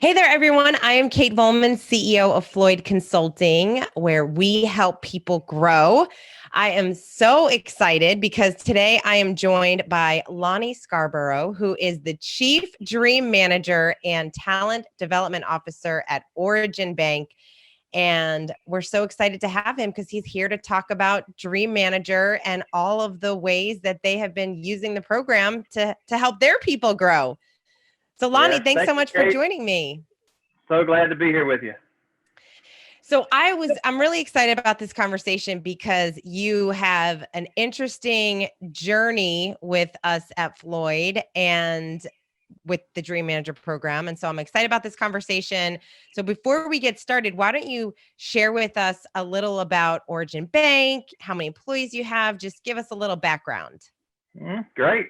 Hey there, everyone. I am Kate Volman, CEO of Floyd Consulting, where we help people grow. I am so excited because today I am joined by Lonnie Scarborough, who is the Chief Dream Manager and Talent Development Officer at Origin Bank. And we're so excited to have him because he's here to talk about Dream Manager and all of the ways that they have been using the program to help their people grow. So Lonnie, Yes, thanks thank so you, much for Kate. joining me. So glad to be here with you. So I'm really excited about this conversation because you have an interesting journey with us at Floyd and with the Dream Manager program. And so I'm excited about this conversation. So before we get started, why don't you share with us a little about Origin Bank, how many employees you have, just give us a little background. Great.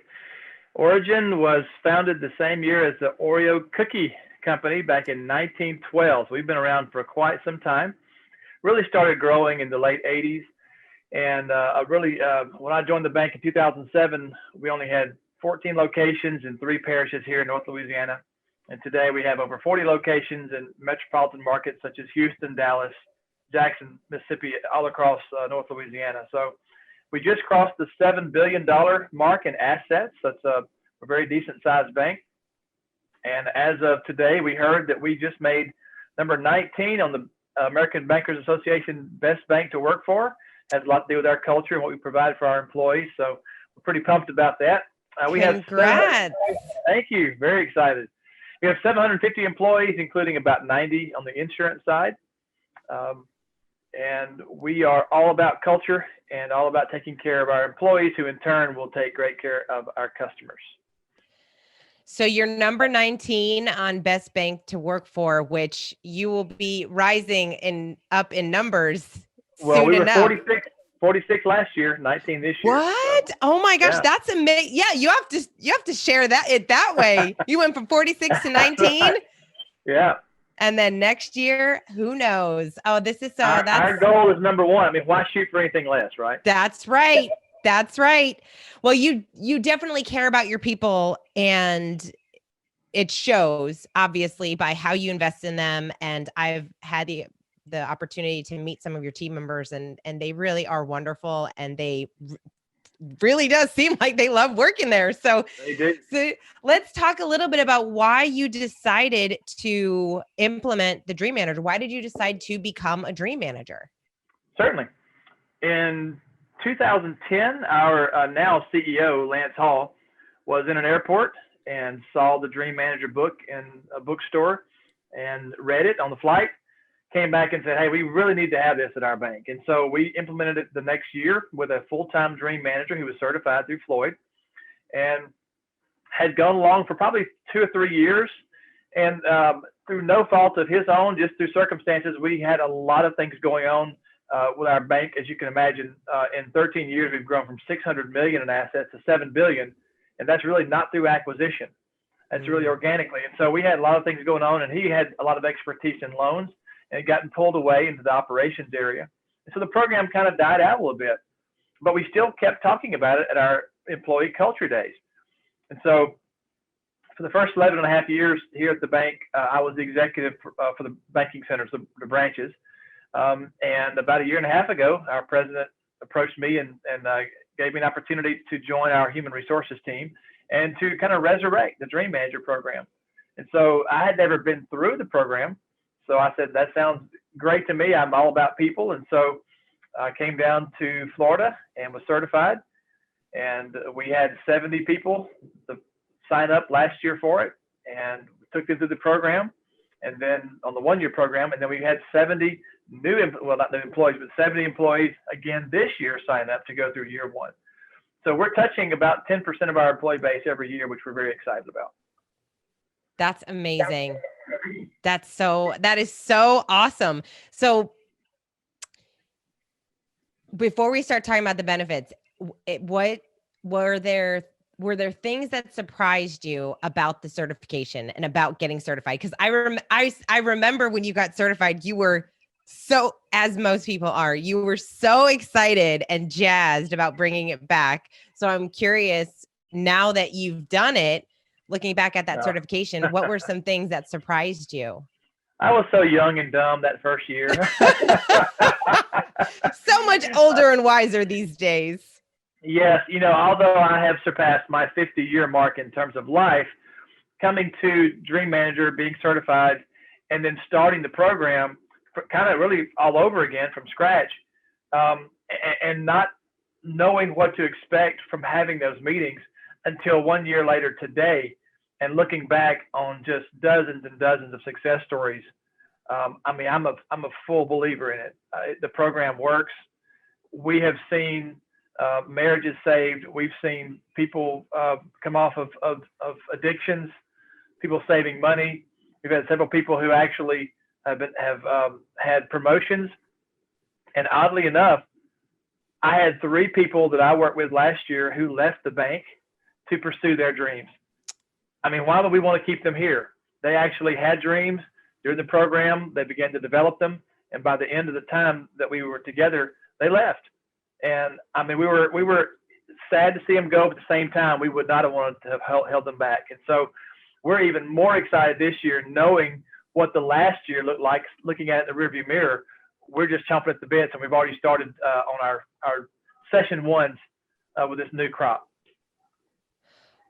Origin was founded the same year as the Oreo cookie company back in 1912. So we've been around for quite some time. Really started growing in the late 80s. And when I joined the bank in 2007, we only had 14 locations in 3 parishes here in North Louisiana. And today we have over 40 locations in metropolitan markets such as Houston, Dallas, Jackson, Mississippi, all across North Louisiana. So we just crossed the $7 billion mark in assets. That's a very decent sized bank. And as of today, we heard that we just made number 19 on the American Bankers Association Best Bank to Work For. Has a lot to do with our culture and what we provide for our employees. So we're pretty pumped about that. Congrats. Thank you. Very excited. We have 750 employees, including about 90 on the insurance side. And we are all about culture and all about taking care of our employees, who in turn will take great care of our customers. So you're number 19 on Best Bank to Work For, which you will be rising up in numbers Well, soon we were enough. 46 last year, 19 this year. What? So, oh my gosh, yeah. That's amazing. Yeah, you have to share it that way. You went from 46 to 19. Right. Yeah. And then next year, who knows? Oh, this is our goal is number 1. I mean, why shoot for anything less, right? That's right. That's right. Well, you definitely care about your people, and it shows obviously by how you invest in them. And I've had the opportunity to meet some of your team members, and they really are wonderful, and they really does seem like they love working there. So they do. So let's talk a little bit about why you decided to implement the Dream Manager. Why did you decide to become a Dream Manager? Certainly. In 2010, our now CEO, Lance Hall, was in an airport and saw the Dream Manager book in a bookstore and read it on the flight, came back and said, hey, we really need to have this at our bank. And so we implemented it the next year with a full-time Dream Manager who was certified through Floyd and had gone along for probably 2 or 3 years. And through no fault of his own, just through circumstances, we had a lot of things going on with our bank. As you can imagine, in 13 years, we've grown from $600 million in assets to $7 billion. And that's really not through acquisition. That's really organically. And so we had a lot of things going on, and he had a lot of expertise in loans and had gotten pulled away into the operations area. And so the program kind of died out a little bit, but we still kept talking about it at our employee culture days. And so for the first 11 and a half years here at the bank, I was the executive for the banking centers, the branches. And about a year and a half ago, our president approached me and gave me an opportunity to join our human resources team and to kind of resurrect the Dream Manager program. And so I had never been through the program. So I said, that sounds great to me. I'm all about people. And so I came down to Florida and was certified. And we had 70 people sign up last year for it, and we took them through the program. And then on the 1-year program, and then we had 70 not new employees, but 70 employees again this year sign up to go through year 1. So we're touching about 10% of our employee base every year, which we're very excited about. That's amazing. That is so awesome. So before we start talking about the benefits, what were there things that surprised you about the certification and about getting certified? Because I remember when you got certified, you were so, as most people are, you were so excited and jazzed about bringing it back. So I'm curious, now that you've done it, looking back at that No. certification, what were some things that surprised you? I was so young and dumb that first year. So much older and wiser these days. Yes, although I have surpassed my 50-year mark in terms of life, coming to Dream Manager, being certified, and then starting the program kind of really all over again from scratch, and not knowing what to expect from having those meetings until 1 year later today, and looking back on just dozens and dozens of success stories. I'm a full believer in it. The program works. We have seen marriages saved. We've seen people come off of addictions, people saving money. We've had several people who actually have had promotions. And oddly enough, I had 3 people that I worked with last year who left the bank to pursue their dreams. I mean, why would we want to keep them here? They actually had dreams during the program. They began to develop them. And by the end of the time that we were together, they left. And I mean, we were sad to see them go, but at the same time, we would not have wanted to have held them back. And so we're even more excited this year, knowing what the last year looked like, looking at it in the rearview mirror. We're just chomping at the bits, and we've already started on our session 1s with this new crop.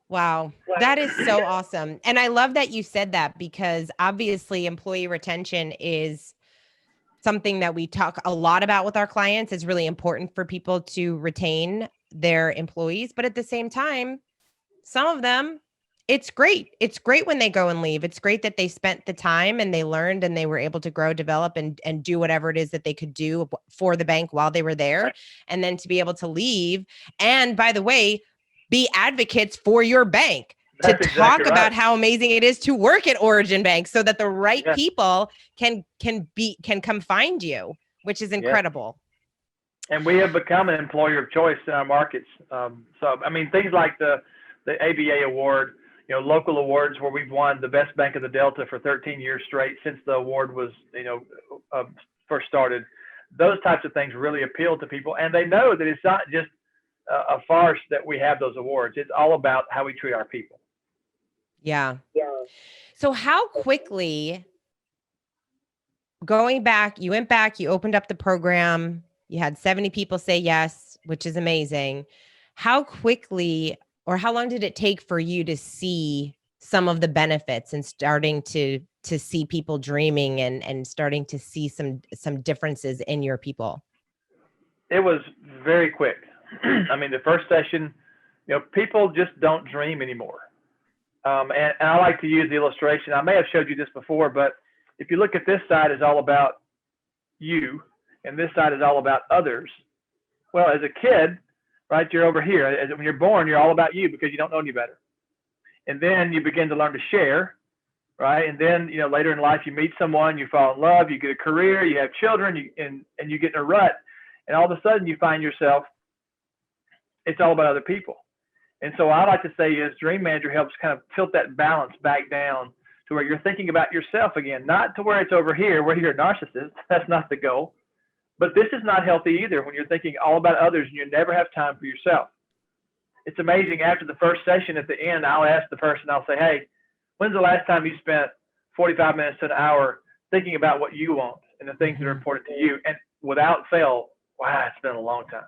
Wow, that is so awesome. And I love that you said that, because obviously employee retention is something that we talk a lot about with our clients. It's really important for people to retain their employees. But at the same time, some of them, it's great. It's great when they go and leave. It's great that they spent the time and they learned and they were able to grow, develop, and do whatever it is that they could do for the bank while they were there. And then to be able to leave. And by the way, be advocates for your bank. That's to exactly talk right. about how amazing it is to work at Origin Bank, so that the right Yes. people can come find you, which is incredible. Yes. And we have become an employer of choice in our markets. So I mean, things like the ABA award, local awards where we've won the best bank of the Delta for 13 years straight since the award was first started. Those types of things really appeal to people, and they know that it's not just a farce that we have those awards. It's all about how we treat our people. Yeah. So how quickly, going back, you went back, you opened up the program, you had 70 people say yes, which is amazing. How quickly, or how long did it take for you to see some of the benefits and starting to see people dreaming and starting to see some differences in your people? It was very quick. I mean, the first session, people just don't dream anymore. And I like to use the illustration. I may have showed you this before, but if you look at this side is all about you, and this side is all about others. Well, as a kid, right, you're over here. When you're born, you're all about you because you don't know any better. And then you begin to learn to share, right? And then, later in life, you meet someone, you fall in love, you get a career, you have children, and you get in a rut. And all of a sudden, you find yourself, it's all about other people. And so I like to say is Dream Manager helps kind of tilt that balance back down to where you're thinking about yourself again, not to where it's over here where you're a narcissist. That's not the goal. But this is not healthy either when you're thinking all about others and you never have time for yourself. It's amazing. After the first session, at the end, I'll ask the person, I'll say, hey, when's the last time you spent 45 minutes to an hour thinking about what you want and the things that are important to you? And without fail, wow, it's been a long time.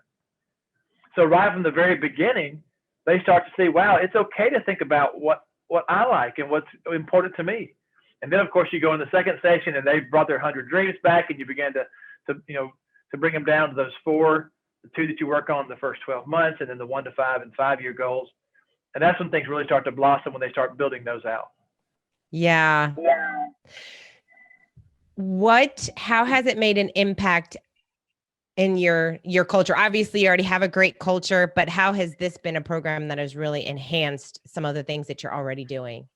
So right from the very beginning, they start to see, wow, it's okay to think about what I like and what's important to me. And then, of course, you go in the second session and they've brought their 100 dreams back, and you begin to bring them down to those 4, the 2 that you work on the first 12 months, and then the 1 to 5 and 5-year goals. And that's when things really start to blossom, when they start building those out. Yeah. How has it made an impact in your culture? Obviously, you already have a great culture, but how has this been a program that has really enhanced some of the things that you're already doing?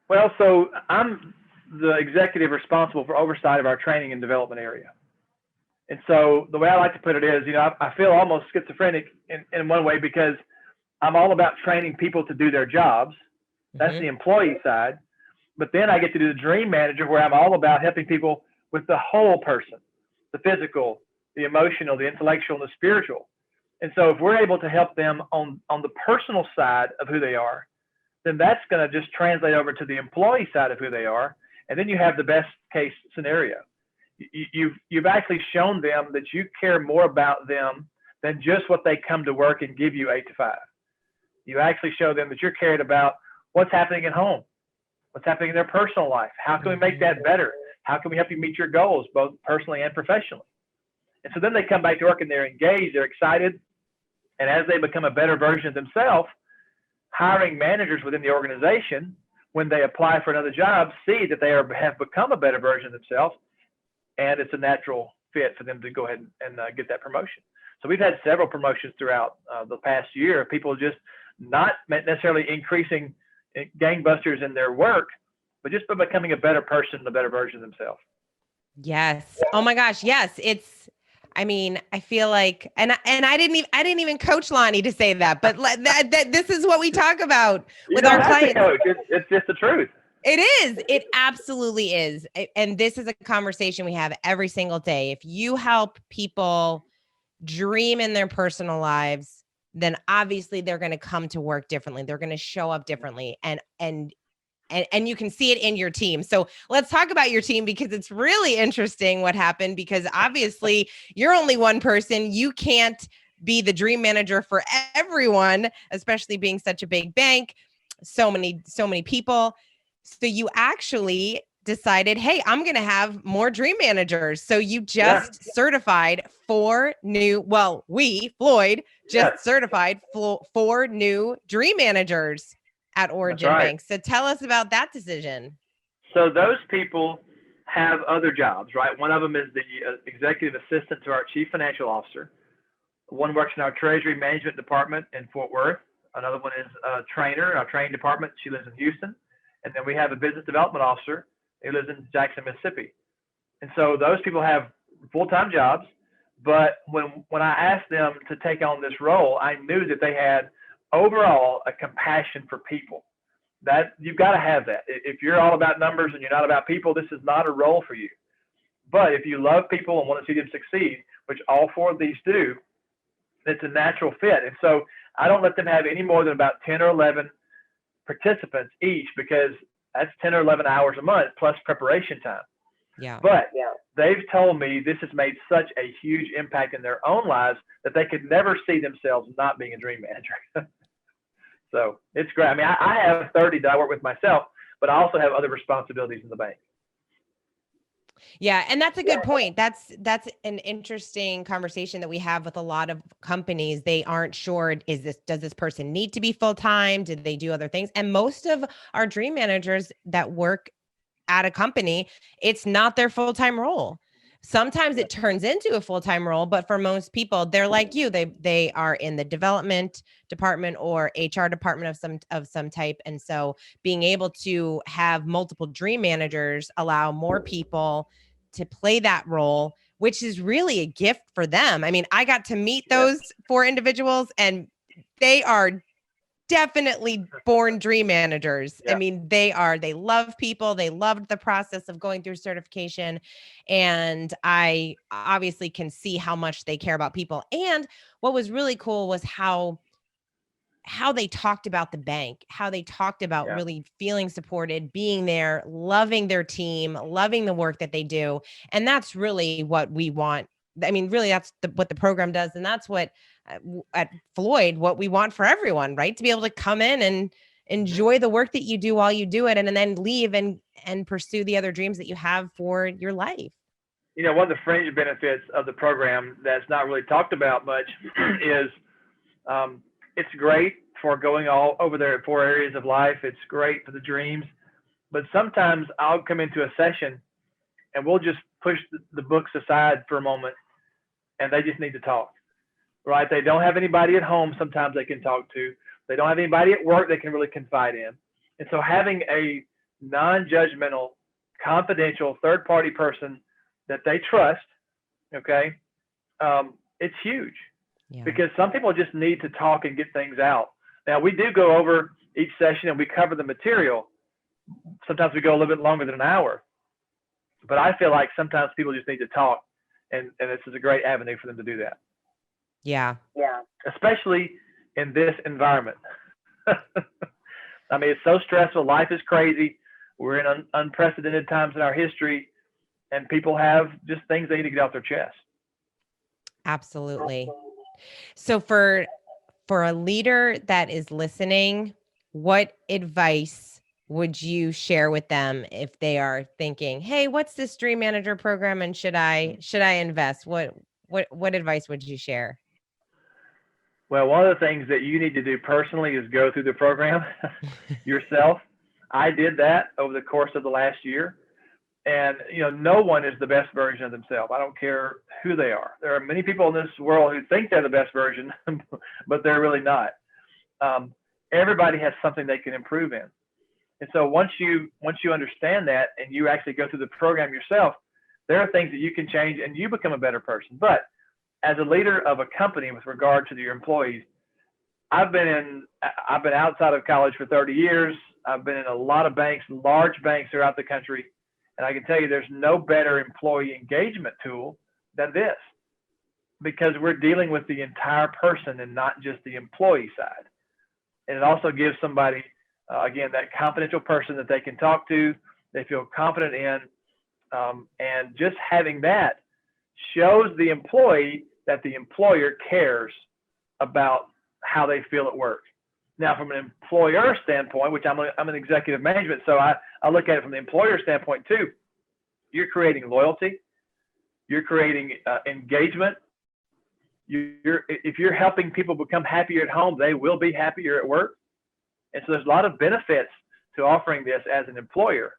Well, so I'm the executive responsible for oversight of our training and development area. And so the way I like to put it is, I feel almost schizophrenic in one way, because I'm all about training people to do their jobs. That's the employee side. But then I get to do the Dream Manager, where I'm all about helping people with the whole person, the physical, the emotional, the intellectual, and the spiritual. And so if we're able to help them on the personal side of who they are, then that's going to just translate over to the employee side of who they are. And then you have the best case scenario. You've actually shown them that you care more about them than just what they come to work and give you 8 to 5. You actually show them that you're cared about what's happening at home, what's happening in their personal life. How can we make that better? How can we help you meet your goals, both personally and professionally? And so then they come back to work and they're engaged, they're excited. And as they become a better version of themselves, hiring managers within the organization, when they apply for another job, see that they have become a better version of themselves, and it's a natural fit for them to go ahead and get that promotion. So we've had several promotions throughout the past year. People just not necessarily increasing gangbusters in their work, but just by becoming a better person, a better version of themselves. Yes. Oh my gosh. Yes. I feel like, and I didn't even coach Lonnie to say that, but that this is what we talk about with our clients. It's just the truth. It is. It absolutely is. And this is a conversation we have every single day. If you help people dream in their personal lives, then obviously they're going to come to work differently. They're going to show up differently. And you can see it in your team. So let's talk about your team, because it's really interesting what happened, because obviously you're only one person. You can't be the dream manager for everyone, especially being such a big bank, so many people. So you actually decided, hey, I'm going to have more dream managers. So you just certified 4 new, Floyd just certified 4 new dream managers at Origin Bank. So tell us about that decision. So those people have other jobs, right? One of them is the executive assistant to our chief financial officer. One works in our treasury management department in Fort Worth. Another one is a trainer in our training department. She lives in Houston. And then we have a business development officer who lives in Jackson, Mississippi. And so those people have full-time jobs. But when I asked them to take on this role, I knew that they had overall a compassion for people. That you've got to have that. If you're all about numbers and you're not about people, this is not a role for you. But if you love people and want to see them succeed, which all 4 of these do, it's a natural fit. And so I don't let them have any more than about 10 or 11 participants each, because that's 10 or 11 hours a month plus preparation time. Yeah. But they've told me this has made such a huge impact in their own lives that they could never see themselves not being a dream manager. So it's great. I mean, I have 30 that I work with myself, but I also have other responsibilities in the bank. Yeah. And that's a good point. That's an interesting conversation that we have with a lot of companies. They aren't sure, does this person need to be full-time? Did they do other things? And most of our dream managers that work at a company, it's not their full-time role. Sometimes it turns into a full-time role, but for most people, they're like you. They are in the development department or HR department of some type. And so being able to have multiple dream managers allow more people to play that role, which is really a gift for them. I mean, I got to meet those 4 individuals, and they are definitely born dream managers. I mean, they love people. They loved the process of going through certification. And I obviously can see how much they care about people. And what was really cool was how they talked about the bank, how they talked about really feeling supported, being there, loving their team, loving the work that they do. And that's really what we want. I mean, really, that's what the program does. And that's what at Floyd, what we want for everyone, right? To be able to come in and enjoy the work that you do while you do it, and then leave and pursue the other dreams that you have for your life. You know, one of the fringe benefits of the program that's not really talked about much is it's great for going all over there at 4 areas of life. It's great for the dreams. But sometimes I'll come into a session and we'll just push the books aside for a moment, and they just need to talk. Right? They don't have anybody at home sometimes they can talk to. They don't have anybody at work they can really confide in. And so having a non-judgmental, confidential, third-party person that they trust, it's huge. Because some people just need to talk and get things out. Now, we do go over each session and we cover the material. Sometimes we go a little bit longer than an hour. But I feel like sometimes people just need to talk, and this is a great avenue for them to do that. Yeah. Especially in this environment. I mean, it's so stressful. Life is crazy. We're in unprecedented times in our history, and people have just things they need to get off their chest. Absolutely. So for a leader that is listening, what advice would you share with them if they are thinking, "Hey, what's this Dream Manager program and should I invest?" What advice would you share? Well, one of the things that you need to do personally is go through the program yourself. I did that over the course of the last year. And, no one is the best version of themselves. I don't care who they are. There are many people in this world who think they're the best version, but they're really not. Everybody has something they can improve in. And so once you understand that and you actually go through the program yourself, there are things that you can change and you become a better person. But as a leader of a company with regard to your employees, I've been outside of college for 30 years. I've been in a lot of banks, large banks throughout the country. And I can tell you there's no better employee engagement tool than this, because we're dealing with the entire person and not just the employee side. And it also gives somebody, again, that confidential person that they can talk to, they feel confident in. And just having that shows the employee that the employer cares about how they feel at work. Now, from an employer standpoint, which I'm an executive management, so I look at it from the employer standpoint too. You're creating loyalty. You're creating engagement. If you're helping people become happier at home, they will be happier at work. And so there's a lot of benefits to offering this as an employer.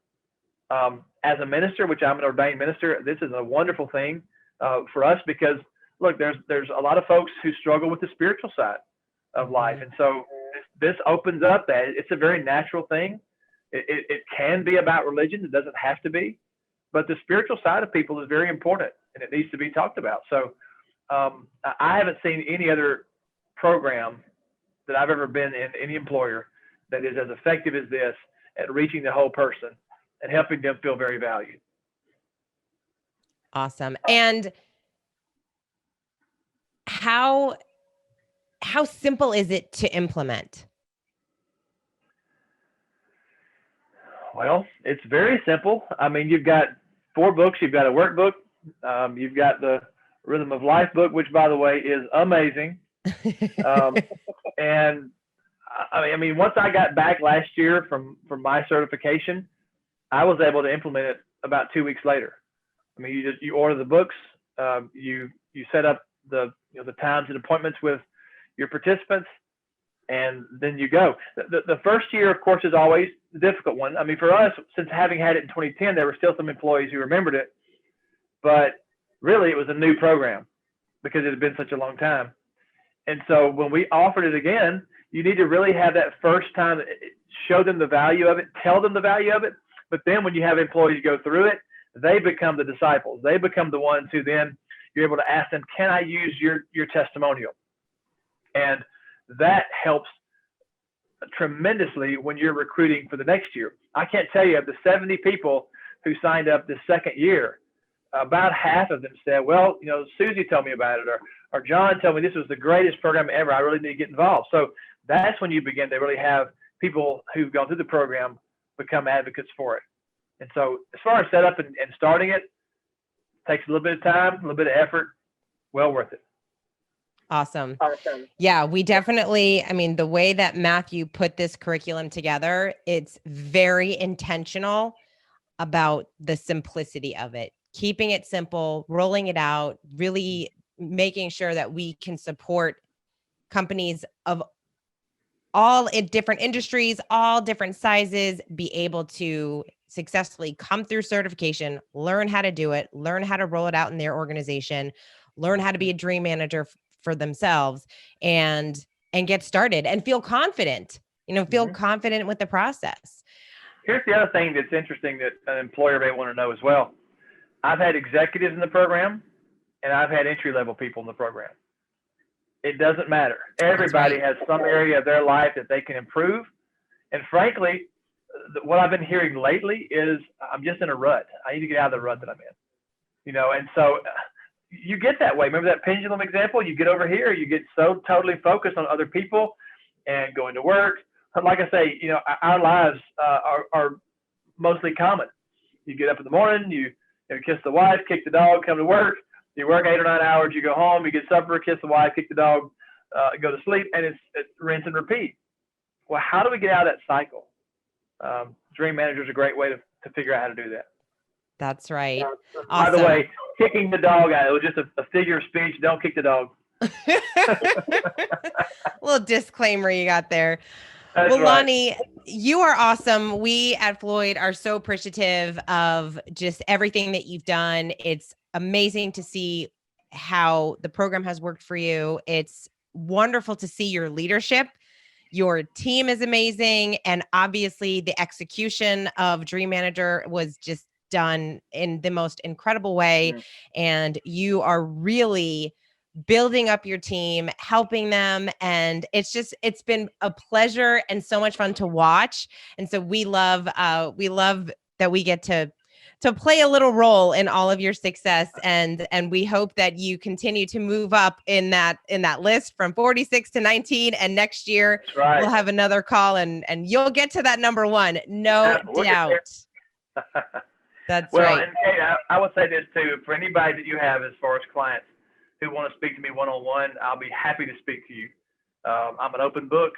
As a minister, which I'm an ordained minister, this is a wonderful thing for us because, look, there's a lot of folks who struggle with the spiritual side of life. And so this opens up that. It's a very natural thing. It can be about religion. It doesn't have to be. But the spiritual side of people is very important, and it needs to be talked about. So I haven't seen any other program that I've ever been in, any employer, that is as effective as this at reaching the whole person and helping them feel very valued. Awesome. And how simple is it to implement? Well, it's very simple. I mean, you've got 4 books. You've got a workbook. You've got the Rhythm of Life book, which, by the way, is amazing. And I mean, once I got back last year from my certification, I was able to implement it about 2 weeks later. I mean, you order the books, you set up the times and appointments with your participants, and then you go. The first year, of course, is always the difficult one. I mean, for us, since having had it in 2010, there were still some employees who remembered it, but really it was a new program because it had been such a long time. And so when we offered it again, you need to really have that first time, show them the value of it, tell them the value of it. But then when you have employees go through it, they become the disciples. They become the ones who then you're able to ask them, can I use your testimonial? And that helps tremendously when you're recruiting for the next year. I can't tell you, of the 70 people who signed up the second year, about half of them said, well, Susie told me about it, or John told me this was the greatest program ever. I really need to get involved. So that's when you begin to really have people who've gone through the program become advocates for it. And so as far as setup and starting it, takes a little bit of time, a little bit of effort, well worth it. Awesome. Yeah, we definitely, I mean, the way that Matthew put this curriculum together, it's very intentional about the simplicity of it, keeping it simple, rolling it out, really making sure that we can support companies of all in different industries, all different sizes, be able to successfully come through certification, learn how to do it, learn how to roll it out in their organization, learn how to be a dream manager for themselves, and get started and feel confident, feel confident with the process. Here's the other thing that's interesting that an employer may want to know as well. I've had executives in the program, and I've had entry-level people in the program. It doesn't matter. Everybody has some area of their life that they can improve. And frankly, what I've been hearing lately is I'm just in a rut. I need to get out of the rut that I'm in. And so you get that way. Remember that pendulum example? You get over here, you get so totally focused on other people and going to work, like I say, our lives are mostly common. You get up in the morning, you kiss the wife, kick the dog, come to work. You work 8 or 9 hours, you go home, you get supper, kiss the wife, kick the dog, go to sleep, and it's rinse and repeat. Well, how do we get out of that cycle? Dream Manager is a great way to figure out how to do that. That's right. By the Awesome. way, kicking the dog out, it was just a figure of speech. Don't kick the dog. Little disclaimer you got there. That's well, right. Lonnie, you are awesome. We at Floyd are so appreciative of just everything that you've done. It's amazing to see how the program has worked for you. It's wonderful to see your leadership. Your team is amazing. And obviously, the execution of Dream Manager was just done in the most incredible way. Mm-hmm. And you are really building up your team, helping them. And it's been a pleasure and so much fun to watch. And so we love that we get to play a little role in all of your success. And we hope that you continue to move up in that list from 46 to 19. And next year right. we'll have another call and you'll get to that number one. No doubt. That's well, right. And Kate, I would say this too, for anybody that you have as far as clients who want to speak to me one-on-one, I'll be happy to speak to you. I'm an open book.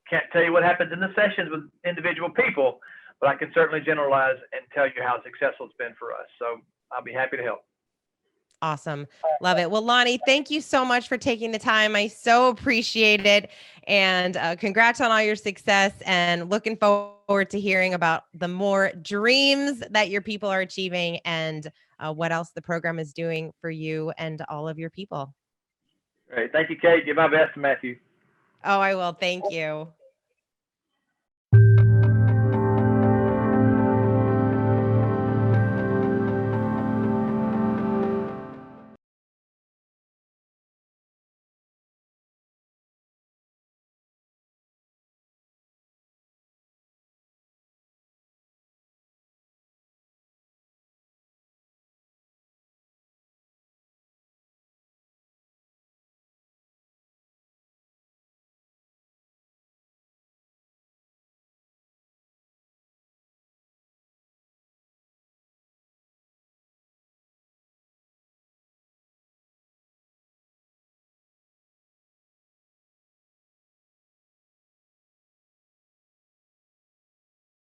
Can't tell you what happens in the sessions with individual people, but I can certainly generalize and tell you how successful it's been for us. So I'll be happy to help. Awesome. Love it. Well, Lonnie, thank you so much for taking the time. I so appreciate it. And congrats on all your success, and looking forward to hearing about the more dreams that your people are achieving and what else the program is doing for you and all of your people. Great. Thank you, Kate. Give my best to Matthew. Oh, I will. Thank you.